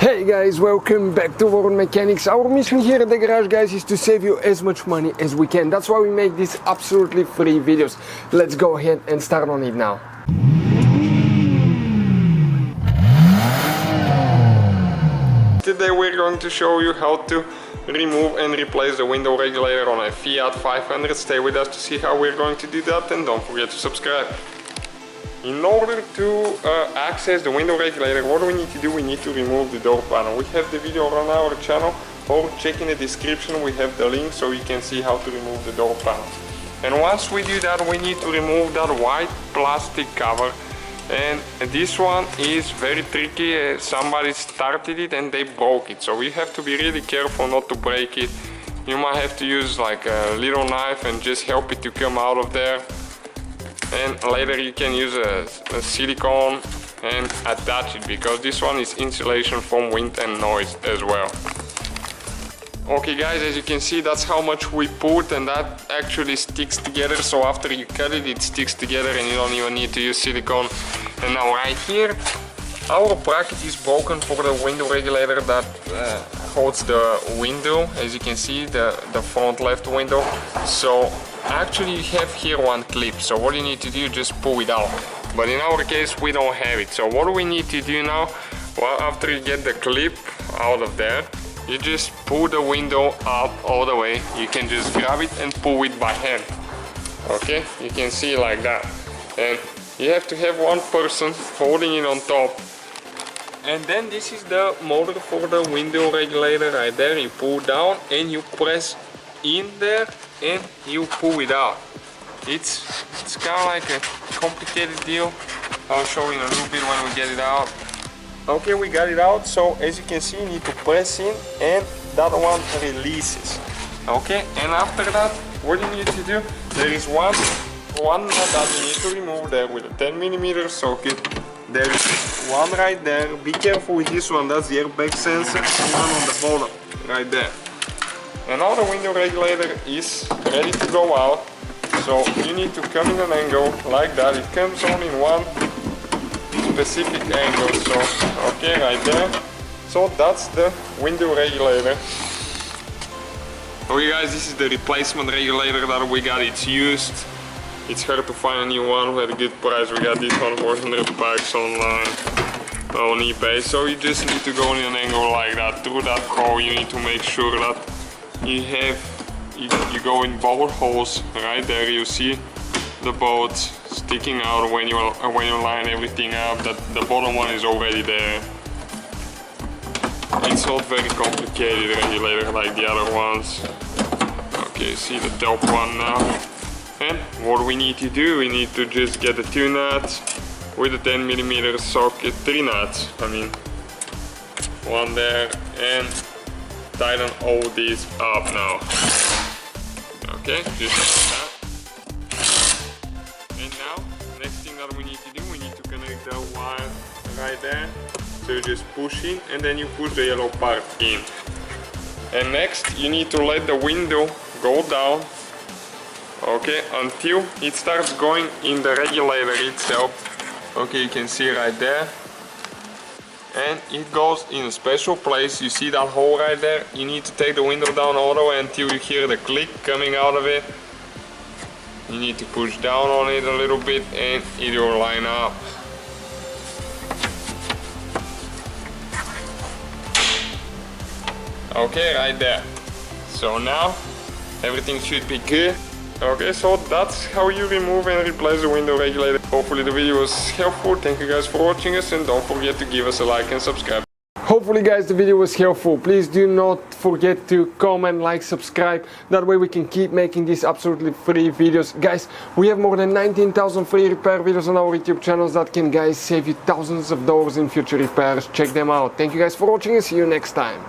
Hey guys, welcome back to World Mechanics. Our mission here at the garage, guys, is to save you as much money as we can. That's why we make these absolutely free videos. Let's go ahead and start on it now. Today we're going to show you how to remove and replace the window regulator on a Fiat 500. Stay with us to see how we're going to do that, and don't forget to subscribe. In order to access the window regulator, what do we need to do? We need to remove the door panel. We have the video on our channel, or check in the description, we have the link so you can see how to remove the door panel. And once we do that, we need to remove that white plastic cover. And this one is very tricky. Somebody started it and they broke it, so we have to be really careful not to break it. You might have to use like a little knife and just help it to come out of there. And later you can use a silicone and attach it, because this one is insulation from wind and noise as well. Okay guys, as you can see, that's how much we put, and that actually sticks together. So after you cut it, it sticks together and you don't even need to use silicone. And now right here, our bracket is broken for the window regulator that holds the window. As you can see, the front left window. So actually you have here one clip, so what you need to do, just pull it out. But in our case we don't have it, so what do we need to do now? Well, after you get the clip out of there, you just pull the window up all the way. You can just grab it and pull it by hand. Okay, you can see like that. And you have to have one person holding it on top. And then this is the motor for the window regulator right there. You pull down and you press in there and you pull it out. It's kind of like a complicated deal. I'll show you in a little bit when we get it out. Okay, we got it out. So as you can see, you need to press in and that one releases. Okay, and after that, what you need to do, there is one nut that you need to remove there with a 10mm socket. There is one right there. Be careful with this one, that's the airbag sensor. And one on the bottom, right there. And now the window regulator is ready to go out. So you need to come in an angle like that. It comes on in one specific angle. So, okay, right there. So that's the window regulator. Okay guys, this is the replacement regulator that we got. It's used. It's hard to find a new one at a good price. We got this one for 100 bucks online on eBay. So you just need to go in an angle like that. Through that hole, you need to make sure that you go in both holes. Right there you see the bolts sticking out when you line everything up. That the bottom one is already there. It's not very complicated regulator like the other ones. Okay, see the top one now. And what we need to do, we need to just get the 2 nuts with a 10mm socket, 3 nuts, I mean, one there, and tighten all these up now. Okay, just like that. And now, next thing that we need to do, we need to connect the wire right there. So you just push in and then you push the yellow part in. And next, you need to let the window go down. Okay, until it starts going in the regulator itself. Okay, you can see right there. And it goes in a special place. You see that hole right there? You need to take the window down all the way until you hear the click coming out of it. You need to push down on it a little bit and it will line up. Okay, right there. So now everything should be good. Okay, so that's how you remove and replace the window regulator. Hopefully the video was helpful. Thank you guys for watching us, and don't forget to give us a like and subscribe. Hopefully guys the video was helpful. Please do not forget to comment, like, subscribe. That way we can keep making these absolutely free videos. Guys, we have more than 19,000 free repair videos on our YouTube channels that can, guys, save you thousands of dollars in future repairs. Check them out. Thank you guys for watching and see you next time.